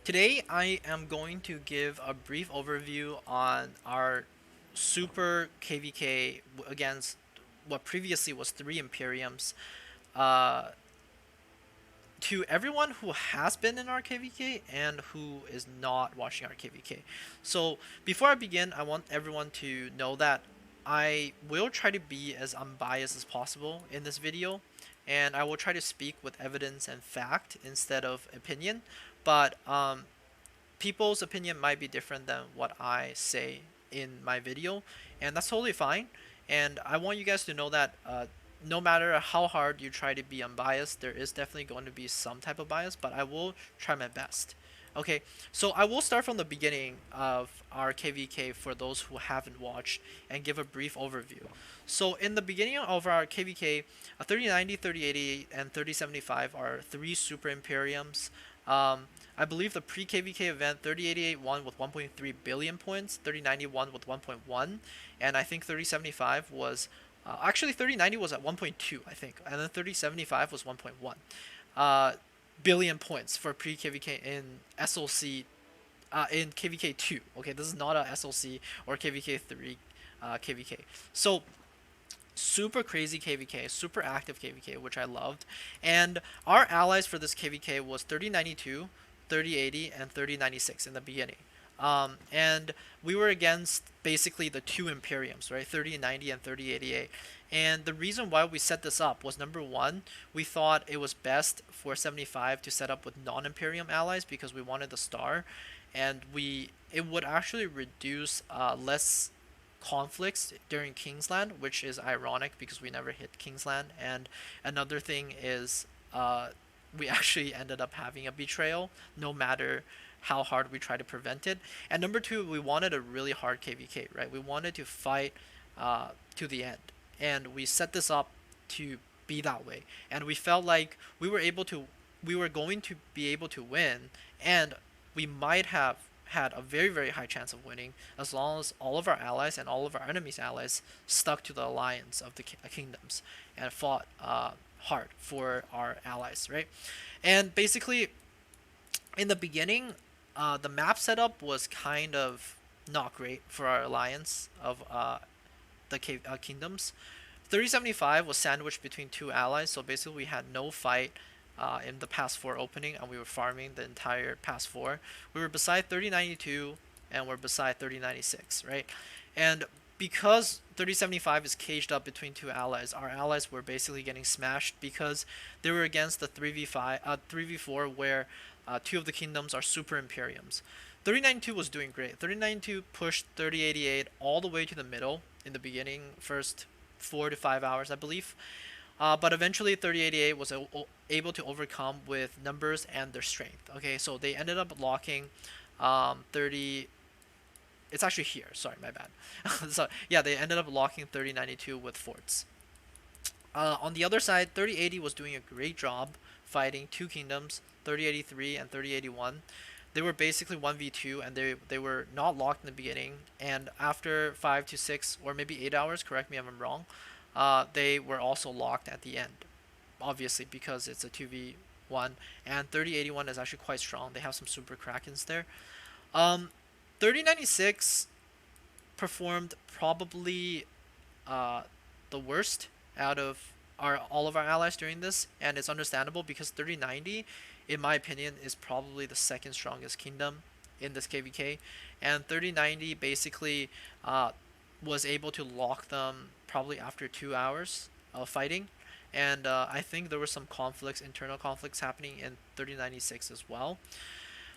Today I am going to give a brief overview on our super KVK against what previously was three Imperiums. Uh, to everyone who has been in our KVK and who is not watching our KVK. So before I begin, I want everyone to know that I will try to be as unbiased as possible in this video, and I will try to speak with evidence and fact instead of opinion. But people's opinion might be different than what I say in my video, and that's totally fine. And I want you guys to know that no matter how hard you try to be unbiased, there is definitely going to be some type of bias, but I will try my best. Okay, so I will start from the beginning of our KVK for those who haven't watched and give a brief overview. So in the beginning of our KVK, 3090, 3080, and 3075 are three Super Imperiums. I believe the pre-KVK event 3088 won with 1.3 billion points, 3090 won with 1.1, and I think 3075 was actually 3090 was at 1.2, I think, and then 3075 was 1.1 billion points for pre-KVK in SLC in KVK2. Okay, this is not a SLC or KVK3 KVK. So super crazy KVK, super active KVK, which I loved. And our allies for this KVK was 3092, 3080, and 3096 in the beginning. And we were against basically the two Imperiums, right? 3090 and 3088. And the reason why we set this up was number one, we thought it was best for 75 to set up with non-Imperium allies because we wanted the star, and it would actually reduce less conflicts during Kingsland, which is ironic because we never hit Kingsland. And another thing is, we actually ended up having a betrayal, no matter how hard we try to prevent it. And number two, we wanted a really hard KVK, right? We wanted to fight to the end, and we set this up to be that way. And we felt like we were going to be able to win, and we might have had a very, very high chance of winning as long as all of our allies and all of our enemies' allies stuck to the alliance of the kingdoms and fought hard for our allies, right? And basically, in the beginning, the map setup was kind of not great for our alliance of the kingdoms. 3075 was sandwiched between two allies, so basically we had no fight in the pass 4 opening, and we were farming the entire pass 4. We were beside 3092 and we're beside 3096, right? And because 3075 is caged up between two allies, our allies were basically getting smashed because they were against the 3v4 where two of the kingdoms are super Imperiums. 3092 was doing great. 3092 pushed 3088 all the way to the middle in the beginning, first 4 to 5 hours, I believe. But eventually 3088 was able to overcome with numbers and their strength. Okay, so they ended up locking 30. It's actually here. Sorry, my bad. So yeah, they ended up locking 3092 with forts. On the other side, 3080 was doing a great job fighting two kingdoms, 3083 and 3081. They were basically 1v2, and they were not locked in the beginning, and after 5 to 6 or maybe 8 hours, correct me if I'm wrong, they were also locked at the end, obviously because it's a 2v1, and 3081 is actually quite strong. They have some super krakens there. 3096 performed probably the worst out of all of our allies during this, and it's understandable because 3090, in my opinion, is probably the second strongest kingdom in this KVK, and 3090 basically was able to lock them probably after 2 hours of fighting. And I think there were some conflicts, internal conflicts happening in 3096 as well.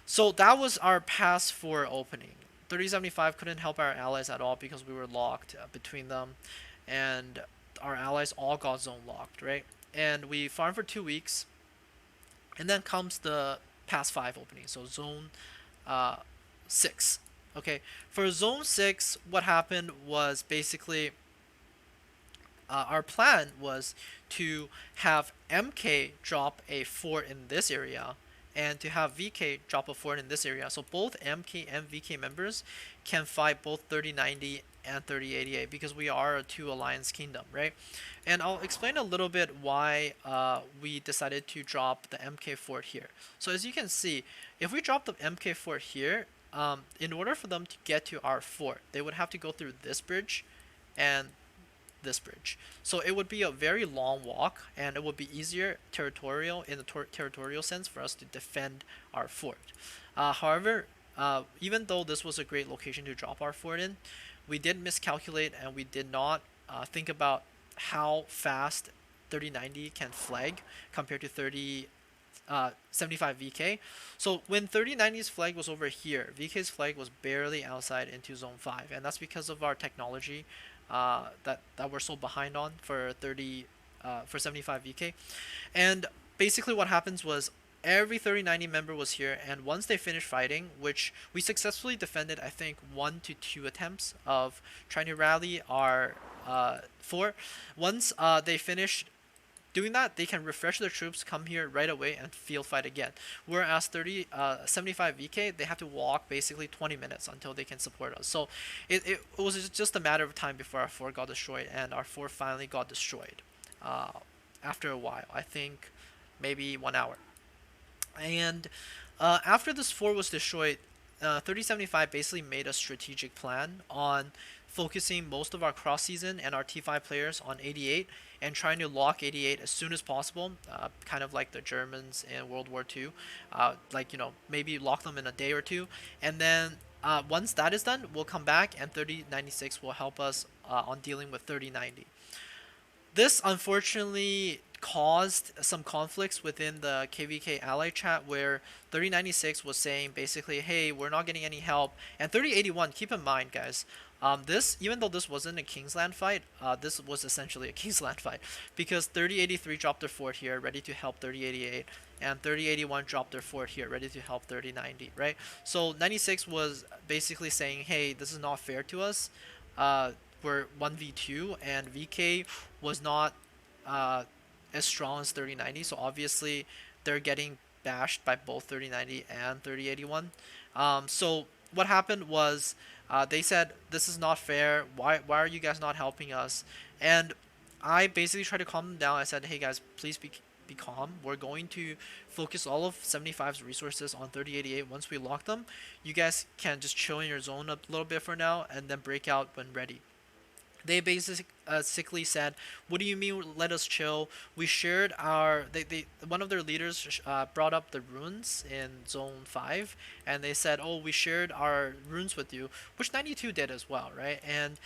So that was our pass 4 opening. 3075 couldn't help our allies at all because we were locked between them, and our allies all got zone locked, right? And we farmed for 2 weeks, and then comes the pass 5 opening, so zone 6. Okay, for zone 6, what happened was basically our plan was to have MK drop a fort in this area and to have VK drop a fort in this area. So both MK and VK members can fight both 3090 and 3088 because we are a two alliance kingdom, right? And I'll explain a little bit why we decided to drop the MK fort here. So as you can see, if we drop the MK fort here, in order for them to get to our fort, they would have to go through this bridge and this bridge. So it would be a very long walk, and it would be easier territorial in the territorial sense for us to defend our fort. However, even though this was a great location to drop our fort in, we did miscalculate and we did not think about how fast 3090 can flag compared to 75 VK. So when 3090's flag was over here, VK's flag was barely outside into zone 5, and that's because of our technology that we're so behind on for 75 VK. And basically what happens was every 3090 member was here, and once they finished fighting, which we successfully defended, I think 1 to 2 attempts of trying to rally our fort. Once they finished doing that, they can refresh their troops, come here right away, and field fight again. Whereas 75 VK, they have to walk basically 20 minutes until they can support us. So it was just a matter of time before our fort got destroyed, and our fort finally got destroyed uh, after a while. I think maybe 1 hour. And after this fort was destroyed, 3075 basically made a strategic plan on focusing most of our cross season and our T5 players on 88 and trying to lock 88 as soon as possible, kind of like the Germans in World War II. Like, maybe lock them in a day or two. And then once that is done, we'll come back and 3096 will help us on dealing with 3090. This unfortunately caused some conflicts within the KVK ally chat where 3096 was saying basically, hey, we're not getting any help. And 3081, keep in mind, guys, this, even though this wasn't a Kingsland fight, this was essentially a Kingsland fight because 3083 dropped their fort here, ready to help 3088, and 3081 dropped their fort here, ready to help 3090, right? So 96 was basically saying, hey, this is not fair to us. Were 1v2, and VK was not as strong as 3090, so obviously they're getting bashed by both 3090 and 3081. So what happened was they said, this is not fair, why are you guys not helping us? And I basically tried to calm them down. I said, hey guys, please be calm. We're going to focus all of 75's resources on 3088. Once we lock them, you guys can just chill in your zone a little bit for now and then break out when ready. They basically said, what do you mean let us chill? We shared our, one of their leaders brought up the runes in zone 5, and they said, oh, we shared our runes with you, which 92 did as well, right? And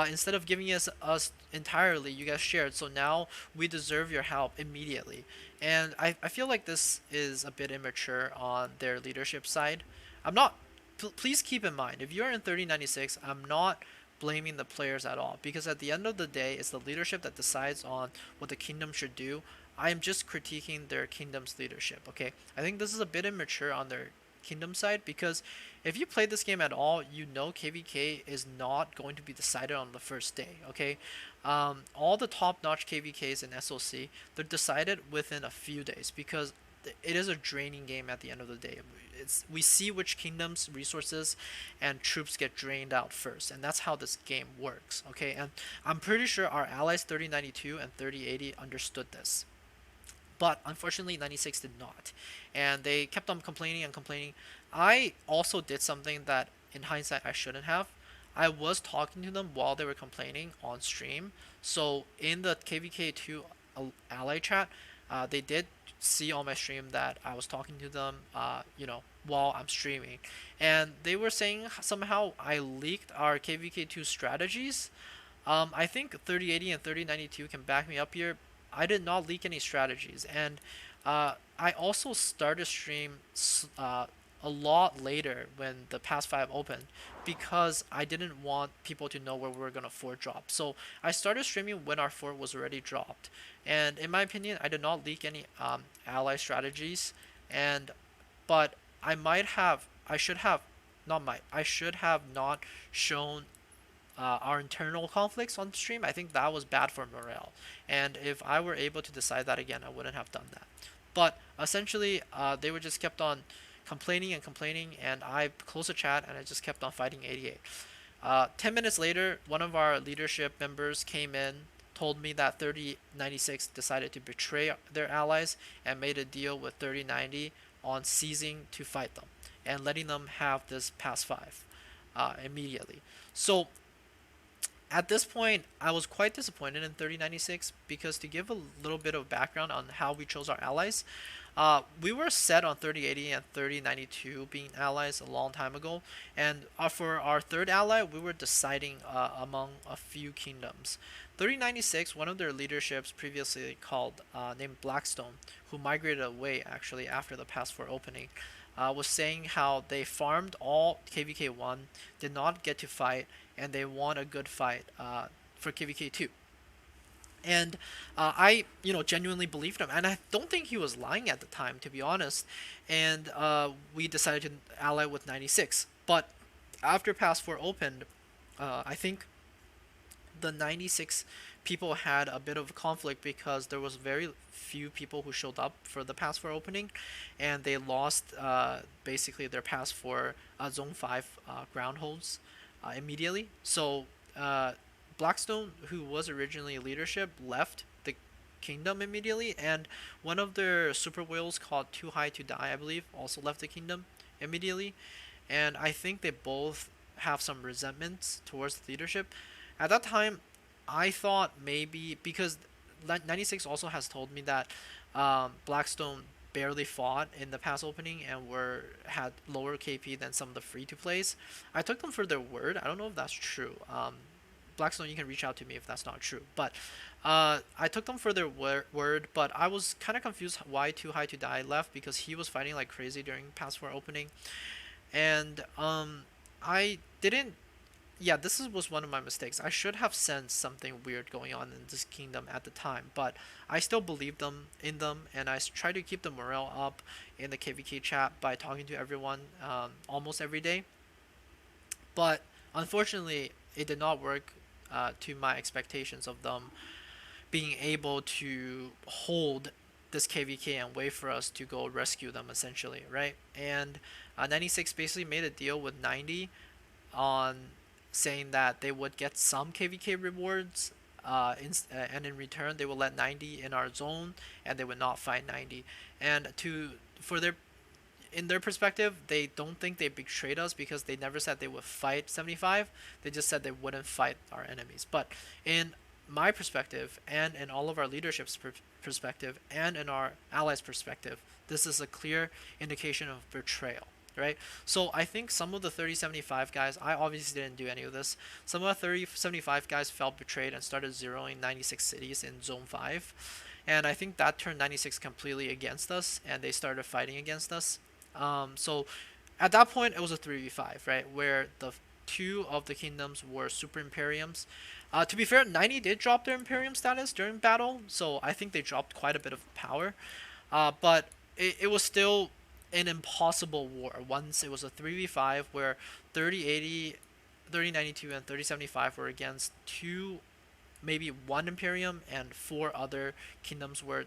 instead of giving us entirely, you guys shared, so now we deserve your help immediately. And I feel like this is a bit immature on their leadership side. I'm not, please keep in mind, if you're in 3096, I'm not blaming the players at all, because at the end of the day, it's the leadership that decides on what the kingdom should do. I am just critiquing their kingdom's leadership, okay? I think this is a bit immature on their kingdom side, because if you play this game at all, you know KVK is not going to be decided on the first day, okay? All the top-notch KVKs in SOC, they're decided within a few days, because it is a draining game at the end of the day. We see which kingdoms, resources, and troops get drained out first, and that's how this game works, okay? And I'm pretty sure our allies 3092 and 3080 understood this, but unfortunately 96 did not, and they kept on complaining and complaining. I also did something that in hindsight I shouldn't have. I was talking to them while they were complaining on stream, so in the KVK2 ally chat, they did see on my stream that I was talking to them, while I'm streaming, and they were saying somehow I leaked our KVK2 strategies. I think 3080 and 3092 can back me up here. I did not leak any strategies, and I also started stream a lot later when the Pass 5 opened, because I didn't want people to know where we were gonna fort drop. So I started streaming when our fort was already dropped, and in my opinion, I did not leak any ally strategies, and but I should have, I should have not shown our internal conflicts on stream. I think that was bad for morale, and if I were able to decide that again, I wouldn't have done that. But essentially, they were just kept on complaining and complaining, and I closed the chat and I just kept on fighting 88. 10 minutes later, one of our leadership members came in, told me that 3096 decided to betray their allies and made a deal with 3090 on ceasing to fight them and letting them have this pass 5 immediately. So at this point, I was quite disappointed in 3096 because, to give a little bit of background on how we chose our allies, we were set on 3080 and 3092 being allies a long time ago, and for our third ally, we were deciding among a few kingdoms. 3096, one of their leaderships previously called named Blackstone, who migrated away actually after the Pass 4 opening, was saying how they farmed all KVK1, did not get to fight, and they won a good fight for KVK2. And genuinely believed him, and I don't think he was lying at the time, to be honest. And we decided to ally with 96. But after Pass 4 opened, I think the 96 people had a bit of conflict because there was very few people who showed up for the Pass 4 opening, and they lost basically their Pass 4 Zone 5 ground holds immediately. So Blackstone, who was originally leadership, left the kingdom immediately, and one of their super whales called Too High to Die, I believe, also left the kingdom immediately. And I think they both have some resentments towards the leadership. At that time, I thought maybe because 96 also has told me that Blackstone barely fought in the past opening and had lower KP than some of the free to plays. I took them for their word. I don't know if that's true. Blackstone, you can reach out to me if that's not true. But I took them for their word, but I was kind of confused why Too High to Die left because he was fighting like crazy during Pass 4 opening. And I didn't. Yeah, was one of my mistakes. I should have sensed something weird going on in this kingdom at the time, but I still believed them, and I tried to keep the morale up in the KVK chat by talking to everyone almost every day. But unfortunately, it did not work to my expectations of them being able to hold this KVK and wait for us to go rescue them, essentially, right? And 96 basically made a deal with 90 on saying that they would get some KVK rewards, and in return they will let 90 in our zone, and they would not fight 90. And for their in their perspective, they don't think they betrayed us because they never said they would fight 75. They just said they wouldn't fight our enemies. But in my perspective, and in all of our leadership's perspective, and in our allies' perspective, this is a clear indication of betrayal, right? So I think some of the 3075 guys, I obviously didn't do any of this. Some of the 3075 guys felt betrayed and started zeroing 96 cities in Zone 5. And I think that turned 96 completely against us, and they started fighting against us. So at that point, it was a 3v5, right? Where the two of the kingdoms were super Imperiums. To be fair, 90 did drop their Imperium status during battle, so I think they dropped quite a bit of power. But it was still an impossible war once it was a 3v5 where 3080, 3092, and 3075 were against maybe one Imperium and four other kingdoms where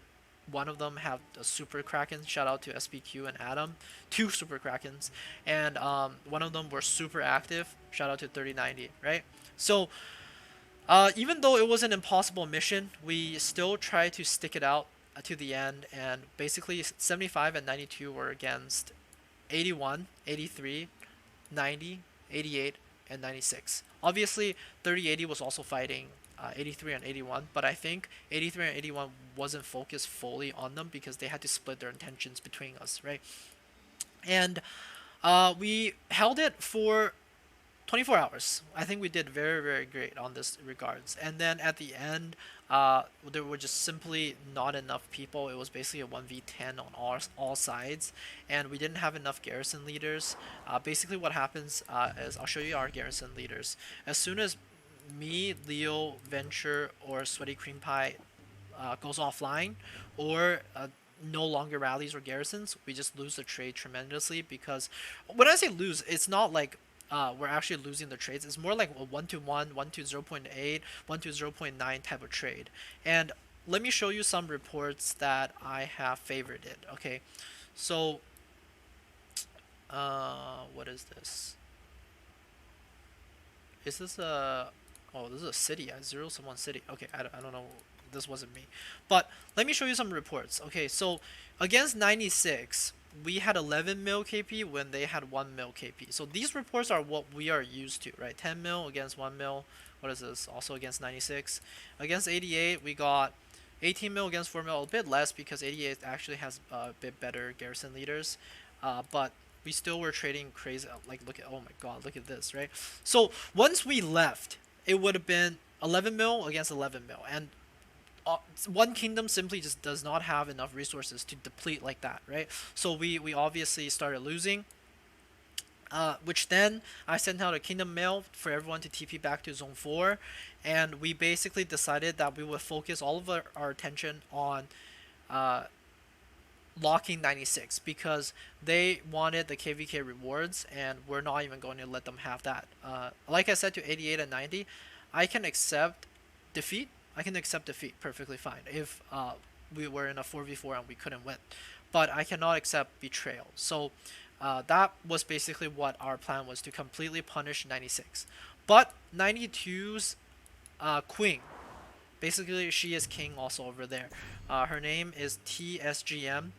one of them have a super kraken. Shout out to SPQ and Adam, two super krakens, and one of them were super active. Shout out to 3090, right? So even though it was an impossible mission, we still tried to stick it out to the end, and basically 75 and 92 were against 81, 83, 90, 88, and 96. Obviously, 3080 was also fighting 83 and 81, but I think 83 and 81 wasn't focused fully on them because they had to split their intentions between us, right? And we held it for 24 hours. I think we did very, very great on this regards. And then at the end, there were just simply not enough people. It was basically a 1v10 on all sides, and we didn't have enough garrison leaders. Basically, what happens is I'll show you our garrison leaders. As soon as me, Leo, Venture, or Sweaty Cream Pie goes offline, or no longer rallies or garrisons, we just lose the trade tremendously. Because when I say lose, it's not like we're actually losing the trades. It's more like a 1-to-1, 1-to-0.8, 1-to-0.9 type of trade. And let me show you some reports that I have favorited. Okay, so what is this? Is this a? Oh, this is a city. I zero someone city. Okay, I don't know. This wasn't me, but let me show you some reports. Okay, so against 96, we had 11 mil KP when they had 1 mil KP. So these reports are what we are used to, right? 10 mil against 1 mil. What is this? Also against 96. Against 88, we got 18 mil against 4 mil. A bit less because 88 actually has a bit better garrison leaders, but we still were trading crazy. Like, look at, oh my god, look at this, right? So once we left, it would have been 11 mil against 11 mil, and one kingdom simply just does not have enough resources to deplete like that, right? So we obviously started losing. Which then I sent out a kingdom mail for everyone to TP back to zone 4, and we basically decided that we would focus all of our attention on uh, locking 96 because they wanted the KVK rewards, and we're not even going to let them have that. Like I said to 88 and 90, I can accept defeat. I can accept defeat perfectly fine if we were in a 4v4 and we couldn't win. But I cannot accept betrayal. So that was basically what our plan was, to completely punish 96. But 92's queen, basically she is king also over there. Her name is TSGM,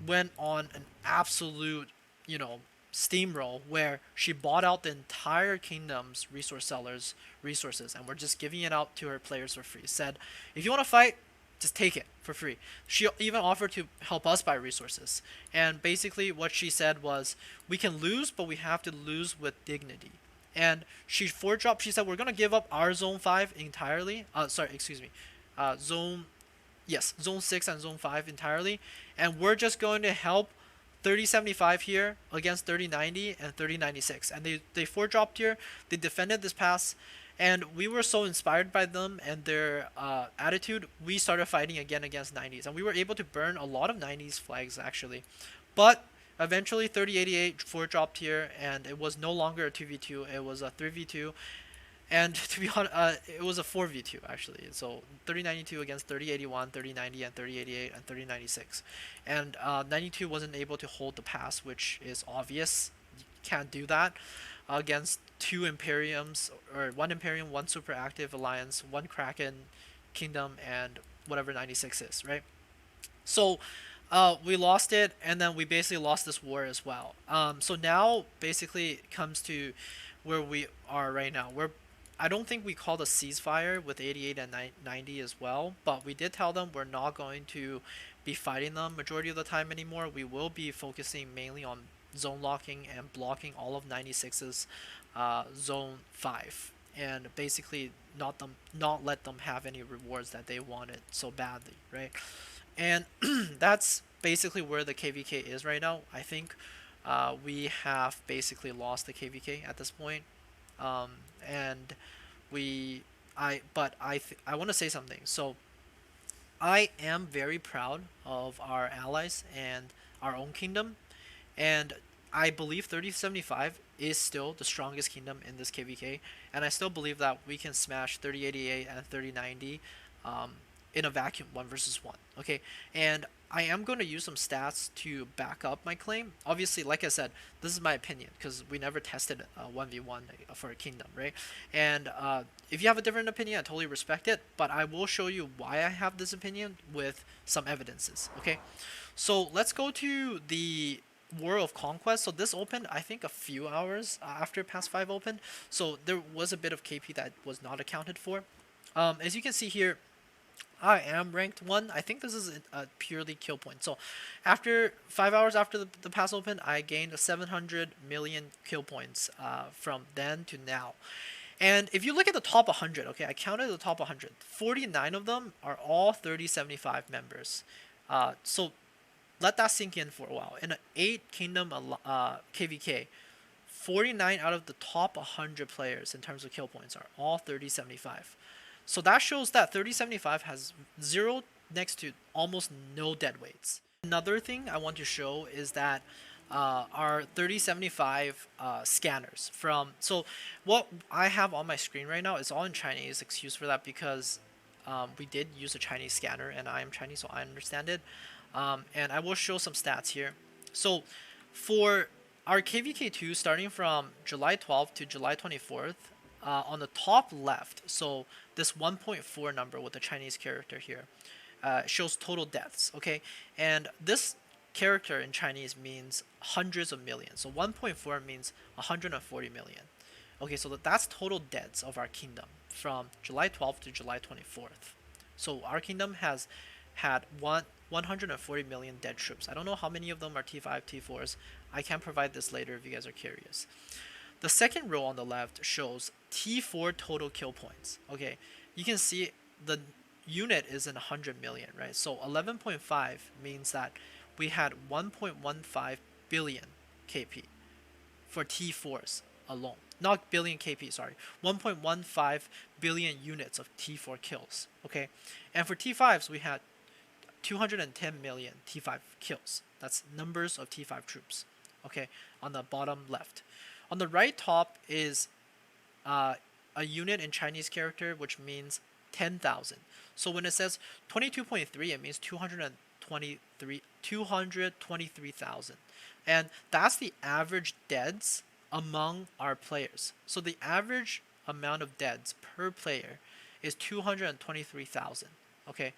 went on an absolute, you know, steamroll where she bought out the entire kingdom's resource sellers resources, and we're just giving it out to her players for free. Said, if you want to fight, just take it for free. She even offered to help us buy resources, and basically what she said was, we can lose, but we have to lose with dignity. And she four dropped. She said, we're gonna give up our zone 5 entirely. Sorry, excuse me. Zone Yes, zone 6 and zone 5 entirely, and we're just going to help 3075 here against 3090 and 3096. And they four dropped here. They defended this pass, and we were so inspired by them and their attitude, we started fighting again against 90s, and we were able to burn a lot of 90s flags actually. But eventually 3088 four dropped here, and it was no longer a 2v2, it was a 3v2. And to be honest, it was a 4v2 actually. So 3092 against 3081, 3090, and 3088, and 3096. And 92 wasn't able to hold the pass, which is obvious. You can't do that against two Imperiums, or one Imperium, one super active alliance, one Kraken kingdom, and whatever 96 is, right? So we lost it, and then we basically lost this war as well. So now basically it comes to where we are right now. I don't think we called a ceasefire with 88 and 90 as well, but we did tell them we're not going to be fighting them majority of the time anymore. We will be focusing mainly on zone locking and blocking all of 96's zone 5, and basically not let them have any rewards that they wanted so badly, right? And that's basically where the KVK is right now. I think we have basically lost the KVK at this point. um, and I want to say something. So I am very proud of our allies and our own kingdom, and I believe 3075 is still the strongest kingdom in this KVK, and I still believe that we can smash 3088 and 3090 um, in a vacuum, 1 versus 1. Okay, and I am going to use some stats to back up my claim. Obviously, like I said, this is my opinion because we never tested 1v1 for a kingdom, right? And if you have a different opinion, I totally respect it, but I will show you why I have this opinion with some evidences, okay? So let's go to the War of Conquest. So this opened, I think, a few hours after Pass 5 opened, so there was a bit of KP that was not accounted for. As you can see here, I am ranked 1. I think this is a purely kill point. So after 5 hours after the pass open, I gained 700 million kill points from then to now. And if you look at the top 100, okay, I counted the top 100. 49 of them are all 3075 members. So let that sink in for a while. In an 8 kingdom KVK, 49 out of the top 100 players in terms of kill points are all 3075. So that shows that 3075 has 0 next to almost no dead weights. Another thing I want to show is that our 3075 scanners from, so what I have on my screen right now is all in Chinese. Excuse for that because we did use a Chinese scanner and I am Chinese, so I understand it. And I will show some stats here. So for our KVK2 starting from July 12th to July 24th, on the top left, so this 1.4 number with the Chinese character here shows total deaths. Okay, and this character in Chinese means hundreds of millions. So 1.4 means 140 million. Okay, so that's total deaths of our kingdom from July 12th to July 24th. So our kingdom has had 140 million dead troops. I don't know how many of them are T5, T4s. I can provide this later if you guys are curious. The second row on the left shows T4 total kill points. Okay, you can see the unit is in 100 million, right? So 11.5 means that we had 1.15 billion KP for T4s alone. Not billion KP, sorry. 1.15 billion units of T4 kills. Okay, and for T5s we had 210 million T5 kills. That's numbers of T5 troops. Okay, on the bottom left. On the right top is a unit in Chinese character, which means 10,000. So when it says 22.3, it means 223,000. And that's the average deaths among our players. So the average amount of deaths per player is 223,000. Okay,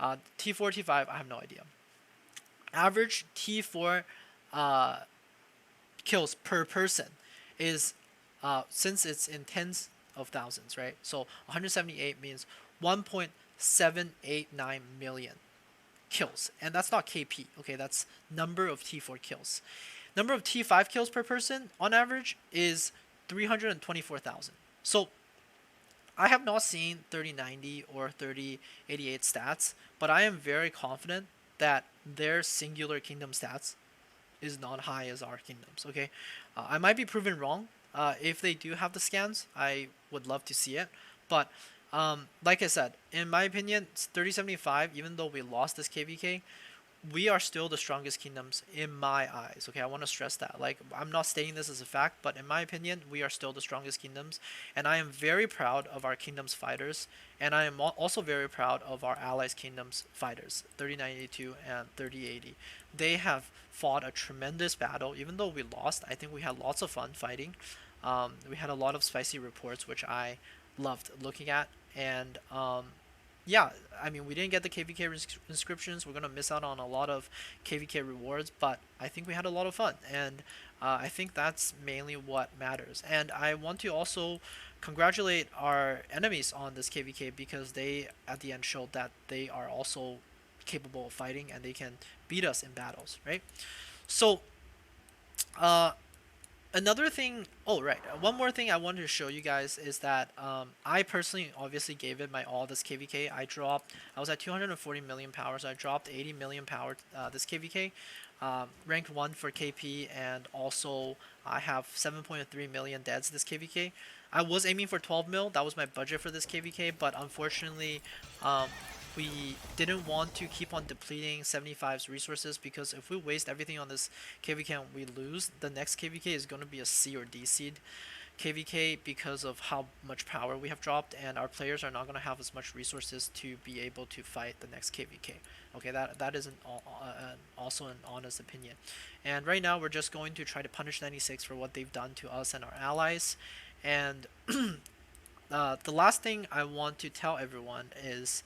T4, T5, I have no idea. Average T4 kills per person is, since it's in tens of thousands, right? So 178 means 1.789 million kills, and that's not KP. Okay, that's number of T4 kills. Number of T5 kills per person on average is 324,000. So I have not seen 3090 or 3088 stats, but I am very confident that their singular kingdom stats is not high as our kingdoms. Okay, I might be proven wrong. If they do have the scans, I would love to see it. But like I said, in my opinion, 3075. Even though we lost this KVK, we are still the strongest kingdoms in my eyes. Okay, I want to stress that. Like, I'm not stating this as a fact, but in my opinion, we are still the strongest kingdoms, and I am very proud of our kingdoms fighters, and I am also very proud of our allies kingdoms fighters, 3982 and 3080. They have fought a tremendous battle. Even though we lost, I think we had lots of fun fighting. We had a lot of spicy reports, which I loved looking at, and yeah, I mean, we didn't get the KVK inscriptions. We're gonna miss out on a lot of KVK rewards, but I think we had a lot of fun, and I think that's mainly what matters. And I want to also congratulate our enemies on this KVK, because they at the end showed that they are also capable of fighting and they can beat us in battles, right? So, uh, another thing, oh right, one more thing I wanted to show you guys is that I personally obviously gave it my all this KVK. I was at 240 million power, so I dropped 80 million power this KVK. Ranked 1 for KP, and also I have 7.3 million deads this KVK. I was aiming for 12 mil, that was my budget for this KVK, but unfortunately um, we didn't want to keep on depleting 75's resources, because if we waste everything on this KVK and we lose, the next KVK is going to be a C or D seed KVK because of how much power we have dropped, and our players are not going to have as much resources to be able to fight the next KVK. Okay, that is also an honest opinion. And right now we're just going to try to punish 96 for what they've done to us and our allies. And the last thing I want to tell everyone is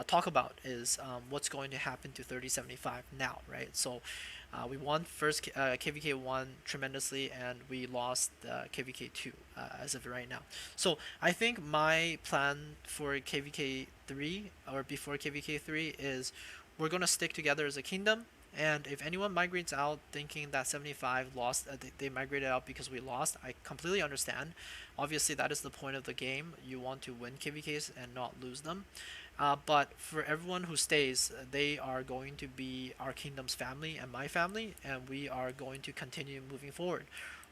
talk about is what's going to happen to 3075 now, right? So we won first KVK 1 tremendously, and we lost KVK 2 as of right now. So I think my plan for KVK 3 or before KVK 3 is we're going to stick together as a kingdom. And if anyone migrates out thinking that 75 lost, they migrated out because we lost, I completely understand. Obviously, that is the point of the game. You want to win KVKs and not lose them. But for everyone who stays, they are going to be our kingdom's family and my family, and we are going to continue moving forward.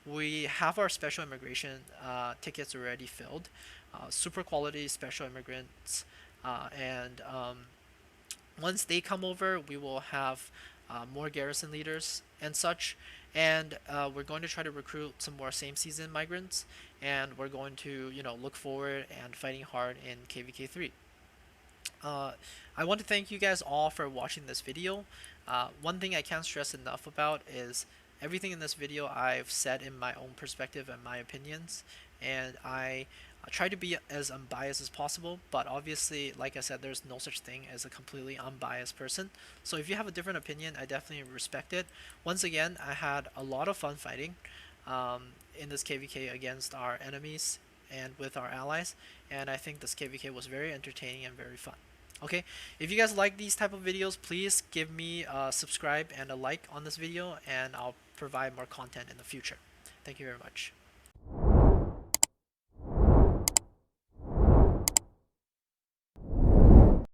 We have our special immigration tickets already filled, super quality special immigrants, and once they come over, we will have more garrison leaders and such, and we're going to try to recruit some more same season migrants, and we're going to look forward and fighting hard in KVK 3. I want to thank you guys all for watching this video. One thing I can't stress enough about is everything in this video I've said in my own perspective and my opinions, and I I try to be as unbiased as possible, but obviously, like I said, there's no such thing as a completely unbiased person. So if you have a different opinion, I definitely respect it. Once again, I had a lot of fun fighting in this KVK against our enemies and with our allies, and I think this KVK was very entertaining and very fun. Okay, if you guys like these type of videos, please give me a subscribe and a like on this video, and I'll provide more content in the future. Thank you very much.